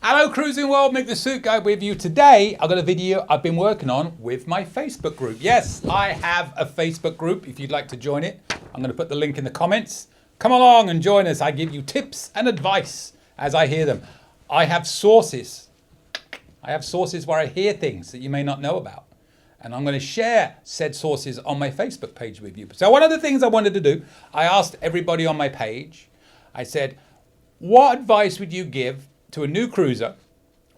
Hello Cruising World, Mick the Suit Guy with you. Today I've got a video I've been working on with my Facebook group. Yes, I have a Facebook group if you'd like to join it. I'm going to put the link in the comments. Come along and join us. I give you tips and advice as I hear them. I have sources. Where I hear things that you may not know about. And I'm going to share said sources on my Facebook page with you. So one of the things I wanted to do, I asked everybody on my page, I said, what advice would you give to a new cruiser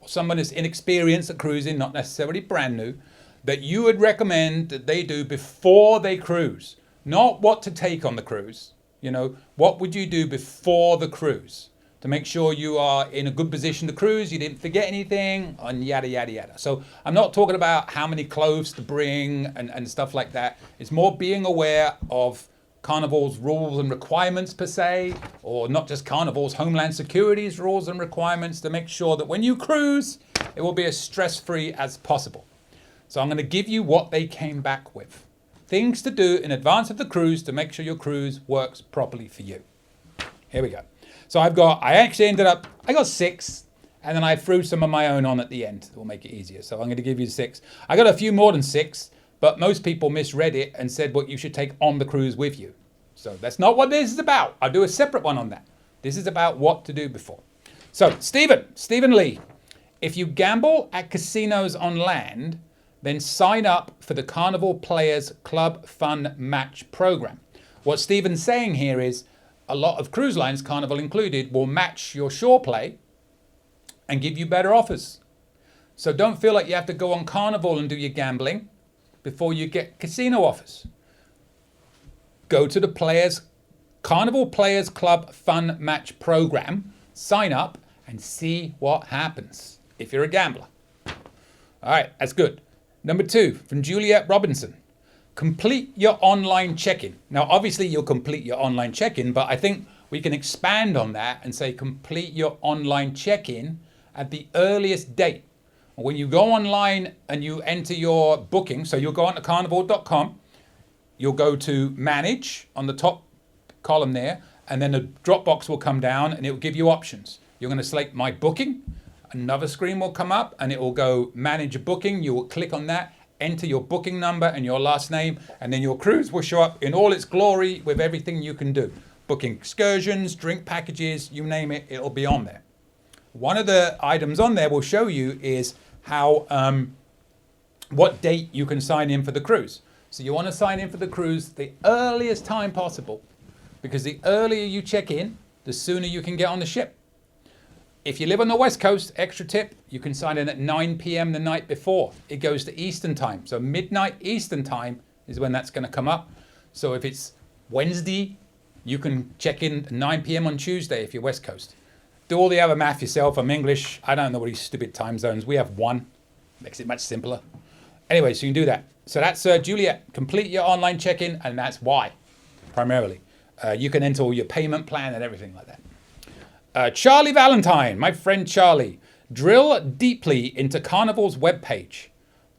or someone that's inexperienced at cruising, not necessarily brand new, that you would recommend that they do before they cruise? Not what to take on the cruise. You know, what would you do before the cruise to make sure you are in a good position to cruise, you didn't forget anything, and yada, yada, yada. So I'm not talking about how many clothes to bring and stuff like that. It's more being aware of Carnival's rules and requirements per se, or not just Carnival's, Homeland Security's rules and requirements to make sure that when you cruise, it will be as stress-free as possible. So I'm going to give you what they came back with. Things to do in advance of the cruise to make sure your cruise works properly for you. Here we go. So I got 6, and then I threw some of my own on at the end. It will make it easier. So I'm going to give you 6. I got a few more than 6, but most people misread it and said what you should take on the cruise with you. So that's not what this is about. I'll do a separate one on that. This is about what to do before. So Stephen Lee, if you gamble at casinos on land, then sign up for the Carnival Players Club Fun Match program. What Stephen's saying here is a lot of cruise lines, Carnival included, will match your shore play and give you better offers. So don't feel like you have to go on Carnival and do your gambling before you get casino offers. Go to the Carnival Players Club Fun Match program, sign up and see what happens if you're a gambler. All right, that's good. Number 2, from Juliet Robinson. Complete your online check-in. Now, obviously, you'll complete your online check-in, but I think we can expand on that and say complete your online check-in at the earliest date. When you go online and you enter your booking, so you'll go onto carnival.com, you'll go to Manage on the top column there, and then a drop box will come down and it will give you options. You're going to select My Booking. Another screen will come up and it will go Manage a Booking. You will click on that, enter your booking number and your last name, and then your cruise will show up in all its glory with everything you can do. Booking excursions, drink packages, you name it, it'll be on there. One of the items on there will show you is how what date you can sign in for the cruise. So you want to sign in for the cruise the earliest time possible, because the earlier you check in, the sooner you can get on the ship. If you live on the West Coast, extra tip, you can sign in at 9 p.m. the night before. It goes to Eastern time. So midnight Eastern time is when that's going to come up. So if it's Wednesday, you can check in at 9 p.m. on Tuesday if you're West Coast. Do all the other math yourself. I'm English. I don't know what these stupid time zones. We have one. Makes it much simpler. Anyway, so you can do that. So that's Juliet. Complete your online check-in, and that's why, primarily. You can enter all your payment plan and everything like that. Charlie Valentine, my friend Charlie. Drill deeply into Carnival's webpage.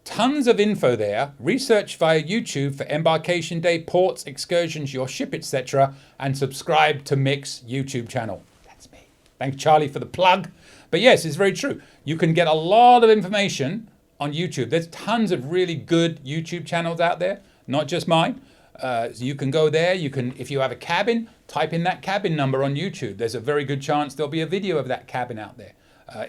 Tons of info there. Research via YouTube for embarkation day, ports, excursions, your ship, etc. And subscribe to Mick's YouTube channel. That's me. Thank Charlie for the plug. But yes, it's very true. You can get a lot of information on YouTube. There's tons of really good YouTube channels out there, not just mine. So you can go there. You can, if you have a cabin, type in that cabin number on YouTube. There's a very good chance there'll be a video of that cabin out there.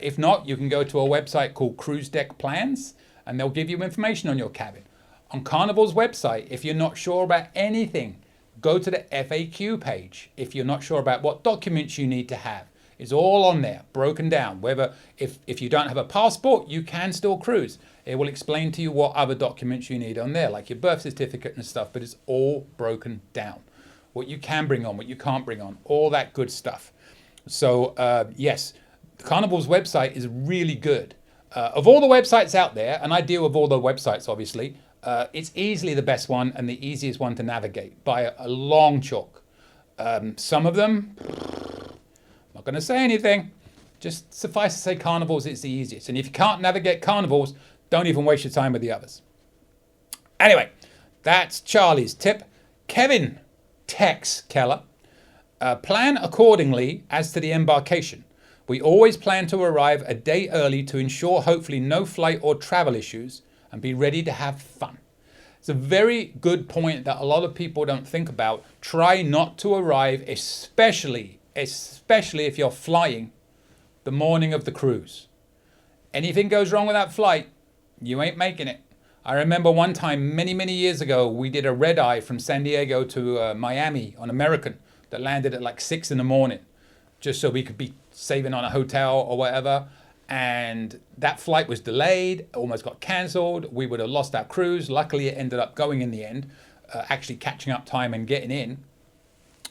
If not, you can go to a website called Cruise Deck Plans, and they'll give you information on your cabin. On Carnival's website, if you're not sure about anything, go to the FAQ page. If you're not sure about what documents you need to have, it's all on there, broken down. Whether if you don't have a passport, you can still cruise. It will explain to you what other documents you need on there, like your birth certificate and stuff, but it's all broken down. What you can bring on, what you can't bring on, all that good stuff. So yes, Carnival's website is really good. Of all the websites out there, and I deal with all the websites obviously, it's easily the best one and the easiest one to navigate by a long chalk. Some of them, I'm not going to say anything, just suffice to say Carnival's is the easiest. And if you can't navigate Carnival's, don't even waste your time with the others. Anyway, that's Charlie's tip. Kevin Tex Keller, plan accordingly as to the embarkation. We always plan to arrive a day early to ensure hopefully no flight or travel issues and be ready to have fun. It's a very good point that a lot of people don't think about. Try not to arrive, especially if you're flying the morning of the cruise. Anything goes wrong with that flight, you ain't making it. I remember one time many years ago, we did a red eye from San Diego to Miami on American that landed at like 6 in the morning, just so we could be saving on a hotel or whatever. And that flight was delayed, almost got cancelled. We would have lost our cruise. Luckily, it ended up going in the end, actually catching up time and getting in.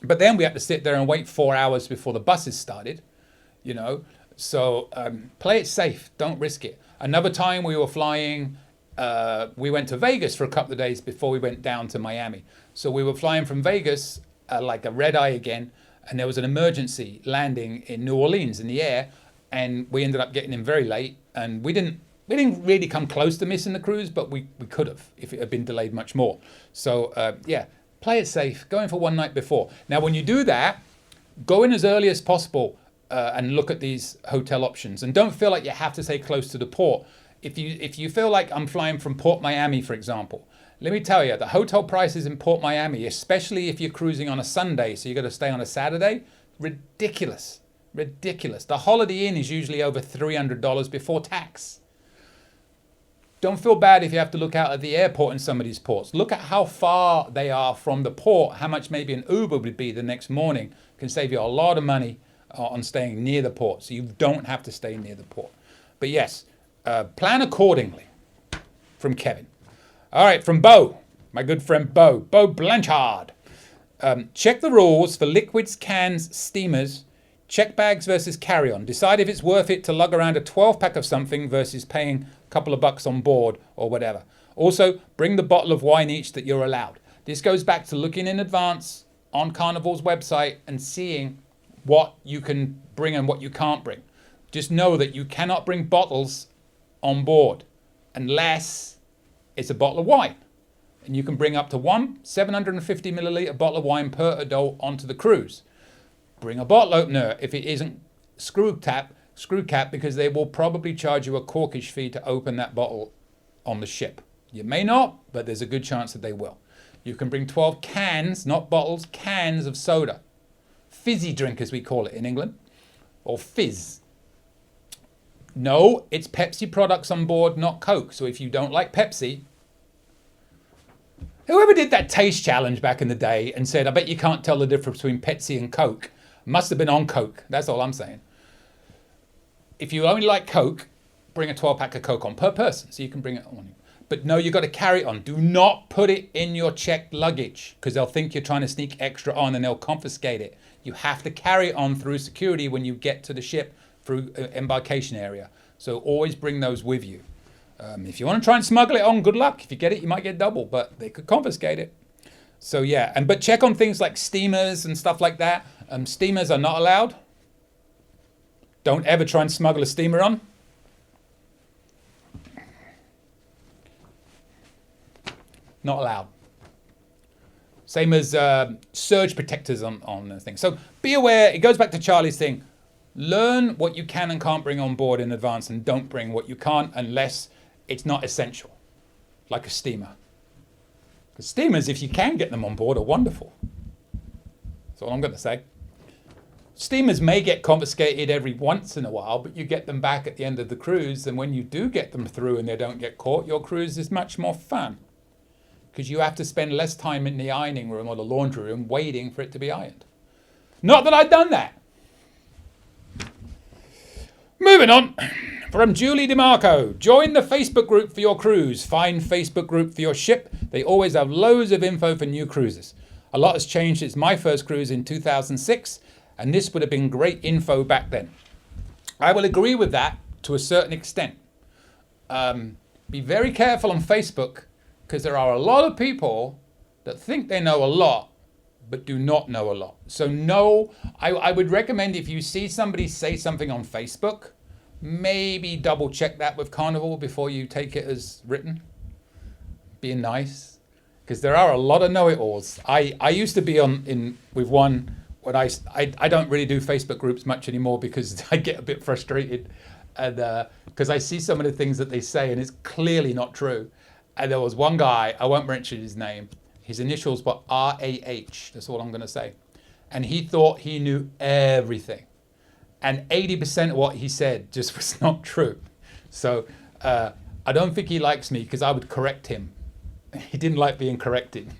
But then we had to sit there and wait 4 hours before the buses started, you know. So play it safe, don't risk it. Another time we were flying, we went to Vegas for a couple of days before we went down to Miami. So we were flying from Vegas, like a red eye again, and there was an emergency landing in New Orleans in the air, and we ended up getting in very late, and we didn't really come close to missing the cruise, but we could have if it had been delayed much more. So yeah, play it safe, go in for one night before. Now when you do that, go in as early as possible and look at these hotel options, and don't feel like you have to stay close to the port. If you feel like I'm flying from Port Miami, for example, let me tell you, the hotel prices in Port Miami, especially if you're cruising on a Sunday, so you got to stay on a Saturday, ridiculous. The Holiday Inn is usually over $300 before tax. Don't feel bad if you have to look out at the airport in some of these ports. Look at how far they are from the port, how much maybe an Uber would be the next morning. Can save you a lot of money on staying near the port, so you don't have to stay near the port. But yes, plan accordingly. From Kevin. All right, from Bo, my good friend Bo Blanchard. Check the rules for liquids, cans, steamers, check bags versus carry-on. Decide if it's worth it to lug around a 12-pack of something versus paying a couple of bucks on board or whatever. Also, bring the bottle of wine each that you're allowed. This goes back to looking in advance on Carnival's website and seeing what you can bring and what you can't bring. Just know that you cannot bring bottles on board unless it's a bottle of wine. And you can bring up to one 750 milliliter bottle of wine per adult onto the cruise. Bring a bottle opener if it isn't screw cap, because they will probably charge you a corkage fee to open that bottle on the ship. You may not, but there's a good chance that they will. You can bring 12 cans, not bottles, cans of soda. Fizzy drink, as we call it in England, or fizz. No, it's Pepsi products on board, not Coke. So if you don't like Pepsi, whoever did that taste challenge back in the day and said, I bet you can't tell the difference between Pepsi and Coke, must have been on Coke. That's all I'm saying. If you only like Coke, bring a 12-pack of Coke on per person, so you can bring it on. But no, you've got to carry it on. Do not put it in your checked luggage, because they'll think you're trying to sneak extra on and they'll confiscate it. You have to carry it on through security when you get to the ship through embarkation area. So always bring those with you. If you want to try and smuggle it on, good luck. If you get it, you might get double, but they could confiscate it. So yeah, but check on things like steamers and stuff like that. Steamers are not allowed. Don't ever try and smuggle a steamer on. Not allowed. Same as surge protectors on the thing. So be aware, it goes back to Charlie's thing. Learn what you can and can't bring on board in advance, and don't bring what you can't unless it's not essential, like a steamer. Because steamers, if you can get them on board, are wonderful. That's all I'm going to say. Steamers may get confiscated every once in a while, but you get them back at the end of the cruise, and when you do get them through and they don't get caught, your cruise is much more fun. Because you have to spend less time in the ironing room or the laundry room waiting for it to be ironed. Not that I've done that. Moving on, from Julie DeMarco. Join the Facebook group for your cruise. Find Facebook group for your ship. They always have loads of info for new cruises. A lot has changed since my first cruise in 2006, and this would have been great info back then. I will agree with that to a certain extent. Be very careful on Facebook, because there are a lot of people that think they know a lot, but do not know a lot. So no, I would recommend if you see somebody say something on Facebook, maybe double check that with Carnival before you take it as written. Being nice, because there are a lot of know-it-alls. I used to be with one when I don't really do Facebook groups much anymore because I get a bit frustrated, and because I see some of the things that they say and it's clearly not true. And there was one guy, I won't mention his name, his initials were RAH, that's all I'm going to say. And he thought he knew everything. And 80% of what he said just was not true. So I don't think he likes me because I would correct him. He didn't like being corrected.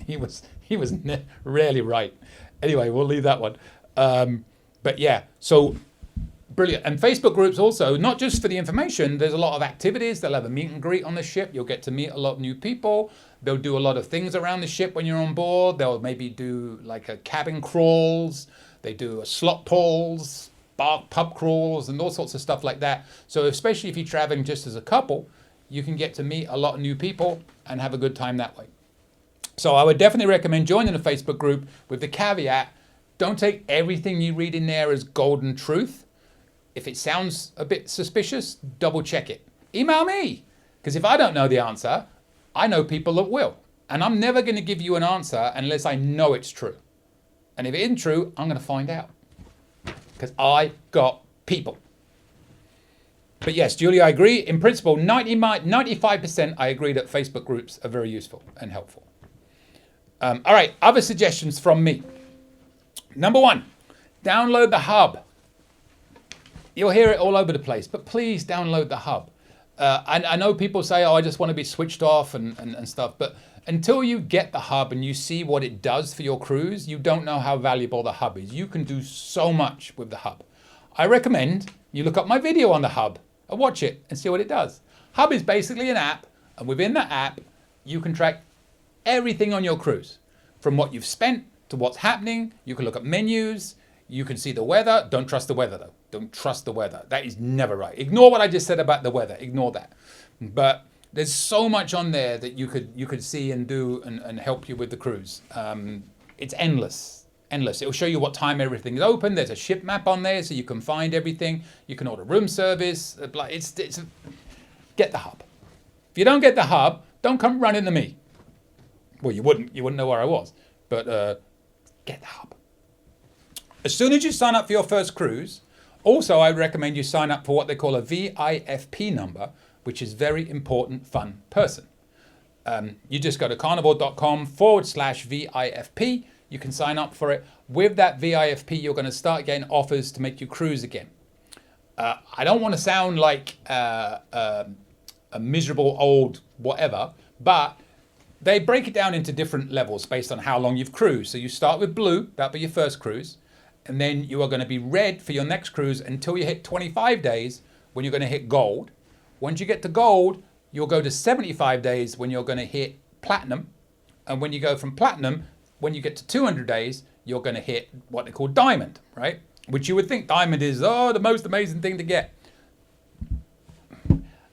he was rarely right. Anyway, we'll leave that one. But yeah, so brilliant. And Facebook groups also, not just for the information, there's a lot of activities. They'll have a meet and greet on the ship. You'll get to meet a lot of new people. They'll do a lot of things around the ship when you're on board. They'll maybe do like a cabin crawls. They do a slot pulls, pub crawls, and all sorts of stuff like that. So especially if you're traveling just as a couple, you can get to meet a lot of new people and have a good time that way. So I would definitely recommend joining a Facebook group with the caveat, don't take everything you read in there as golden truth. If it sounds a bit suspicious, double check it. Email me, because if I don't know the answer, I know people that will. And I'm never going to give you an answer unless I know it's true. And if it isn't true, I'm going to find out. Because I got people. But yes, Julie, I agree. In principle, 95% I agree that Facebook groups are very useful and helpful. All right, other suggestions from me. Number 1, download the hub. You'll hear it all over the place, but please download the hub. I know people say, oh, I just want to be switched off and stuff, but until you get the hub and you see what it does for your cruise, you don't know how valuable the hub is. You can do so much with the hub. I recommend you look up my video on the hub and watch it and see what it does. Hub is basically an app, and within the app, you can track everything on your cruise, from what you've spent to what's happening. You can look at menus. You can see the weather. Don't trust the weather though. Don't trust the weather. That is never right. Ignore what I just said about the weather. Ignore that. But there's so much on there that you could see and do and help you with the cruise. It's endless. Endless. It will show you what time everything is open. There's a ship map on there so you can find everything. You can order room service. Get the hub. If you don't get the hub, don't come running to me. Well, you wouldn't know where I was, but get the hub. As soon as you sign up for your first cruise, also I recommend you sign up for what they call a VIFP number, which is very important, fun person. You just go to carnival.com/VIFP. You can sign up for it. With that VIFP, you're going to start getting offers to make you cruise again. I don't want to sound like a miserable old whatever, but they break it down into different levels based on how long you've cruised. So you start with blue, that'll be your first cruise. And then you are going to be red for your next cruise until you hit 25 days when you're going to hit gold. Once you get to gold, you'll go to 75 days when you're going to hit platinum. And when you go from platinum, when you get to 200 days, you're going to hit what they call diamond, right? Which you would think diamond is, the most amazing thing to get.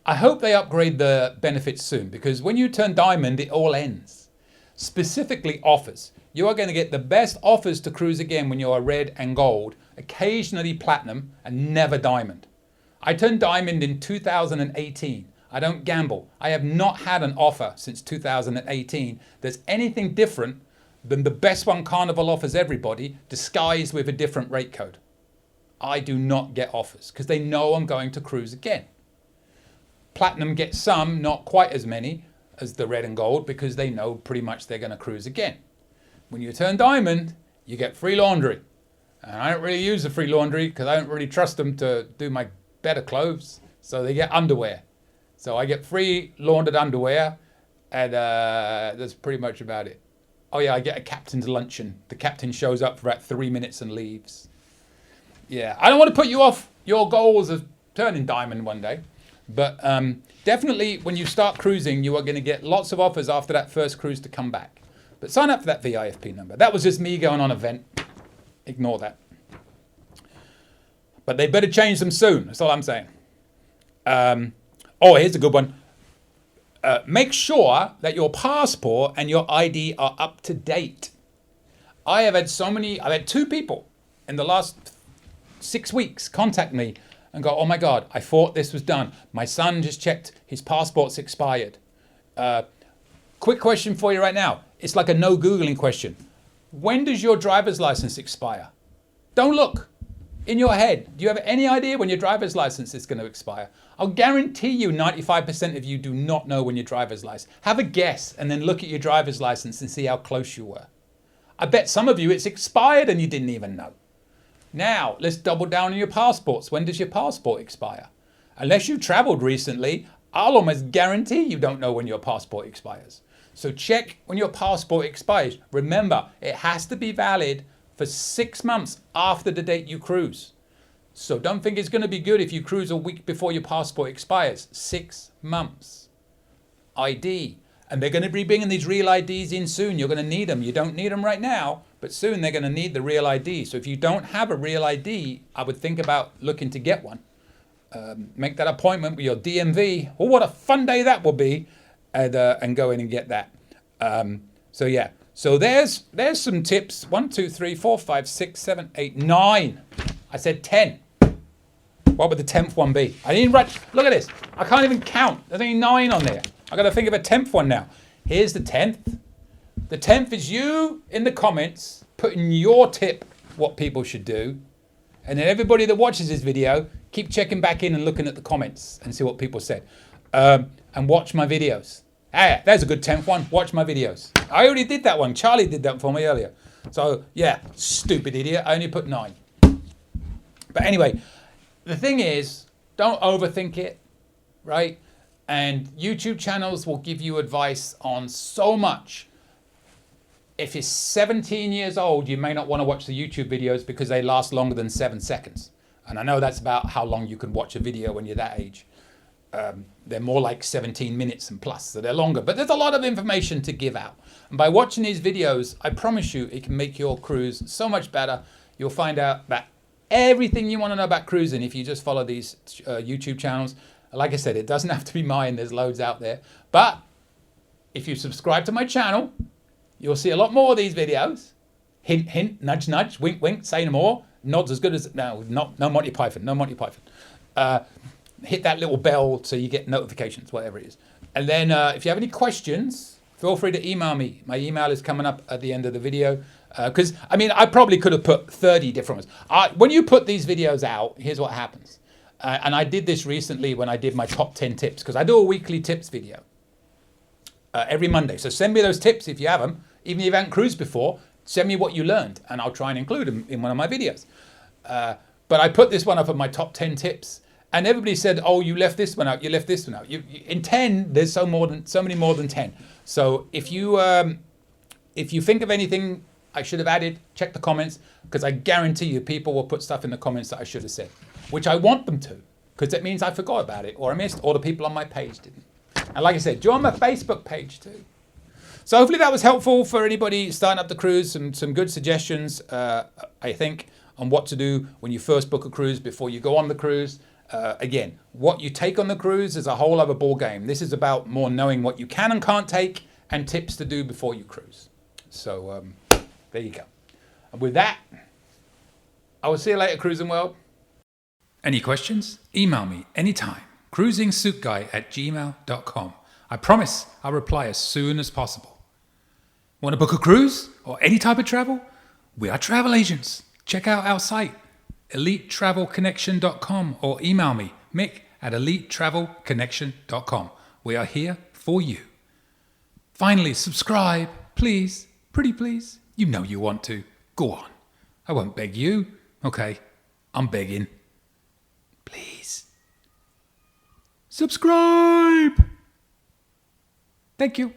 I hope they upgrade the benefits soon, because when you turn diamond, it all ends. Specifically offers. You are going to get the best offers to cruise again when you are red and gold, occasionally platinum, and never diamond. I turned diamond in 2018. I don't gamble. I have not had an offer since 2018 that's anything different than the best one Carnival offers everybody, disguised with a different rate code. I do not get offers because they know I'm going to cruise again. Platinum gets some, not quite as many as the red and gold, because they know pretty much they're going to cruise again. When you turn diamond, you get free laundry. And I don't really use the free laundry because I don't really trust them to do my better clothes. So they get underwear. So I get free laundered underwear, and that's pretty much about it. Oh yeah, I get a captain's luncheon. The captain shows up for about 3 minutes and leaves. Yeah, I don't want to put you off your goals of turning diamond one day. But definitely when you start cruising, you are going to get lots of offers after that first cruise to come back. But sign up for that VIFP number. That was just me going on an event. Ignore that. But they better change them soon. That's all I'm saying. Here's a good one. Make sure that your passport and your ID are up to date. I've had 2 people in the last 6 weeks contact me and go, oh my God, I thought this was done. My son just checked, his passport's expired. Quick question for you right now. It's like a no Googling question. when does your driver's license expire? Don't look. In your head, do you have any idea when your driver's license is going to expire? I'll guarantee you 95% of you do not know when your driver's license. Have a guess and then look at your driver's license and see how close you were. I bet some of you it's expired and you didn't even know. Now, let's double down on your passports. When does your passport expire? Unless you've traveled recently, I'll almost guarantee you don't know when your passport expires. So check when your passport expires. Remember, it has to be valid for 6 months after the date you cruise. So don't think it's going to be good if you cruise a week before your passport expires. 6 months. ID. And they're going to be bringing these real IDs in soon. You're going to need them. You don't need them right now, but soon they're going to need the real ID. So if you don't have a real ID, I would think about looking to get one. Make that appointment with your DMV. Oh, what a fun day that will be. And go in and get that. So yeah. So there's some tips. 1, 2, 3, 4, 5, 6, 7, 8, 9. I said 10. What would the 10th one be? I didn't write. Look at this. I can't even count. There's only 9 on there. I got to think of a 10th one now. Here's the 10th. The 10th is you in the comments putting your tip what people should do. And then everybody that watches this video, keep checking back in and looking at the comments and see what people said. And watch my videos. Ah, there's a good 10th one. Watch my videos. I already did that one. Charlie did that for me earlier. So yeah, stupid idiot. I only put 9. But anyway, the thing is, don't overthink it, right? And YouTube channels will give you advice on so much. If you're 17 years old, you may not want to watch the YouTube videos because they last longer than 7 seconds. And I know that's about how long you can watch a video when you're that age. They're more like 17 minutes and plus, so they're longer. But there's a lot of information to give out. And by watching these videos, I promise you, it can make your cruise so much better. You'll find out that everything you want to know about cruising if you just follow these YouTube channels. Like I said, it doesn't have to be mine. There's loads out there. But if you subscribe to my channel, you'll see a lot more of these videos. Hint, hint, nudge, nudge, wink, wink, say no more. Nods as good as, no Monty Python, no Monty Python. Hit that little bell so you get notifications, whatever it is. And then if you have any questions, feel free to email me. My email is coming up at the end of the video. Because, I mean, I probably could have put 30 different ones. When you put these videos out, here's what happens. And I did this recently when I did my top 10 tips, because I do a weekly tips video every Monday. So send me those tips if you have them. Even if you haven't cruised before, send me what you learned, and I'll try and include them in one of my videos. But I put this one up of my top 10 tips. And everybody said, oh, you left this one out, you left this one out. In 10, there's so many more than 10. So if you think of anything I should have added, check the comments, because I guarantee you people will put stuff in the comments that I should have said, which I want them to, because that means I forgot about it, or I missed, or the people on my page didn't. And like I said, join my Facebook page too. So hopefully that was helpful for anybody starting up the cruise, some good suggestions, I think, on what to do when you first book a cruise before you go on the cruise. Again, what you take on the cruise is a whole other ball game. This is about more knowing what you can and can't take and tips to do before you cruise. So there you go. And with that, I will see you later, Cruising World. Any questions? Email me anytime. cruisingsuitguy@gmail.com. I promise I'll reply as soon as possible. Want to book a cruise or any type of travel? We are travel agents. Check out our site, elitetravelconnection.com, or email me, Mick, at elitetravelconnection.com. We are here for you. Finally, subscribe, please. Pretty please. You know you want to. Go on. I won't beg you. Okay, I'm begging. Please. Subscribe. Thank you.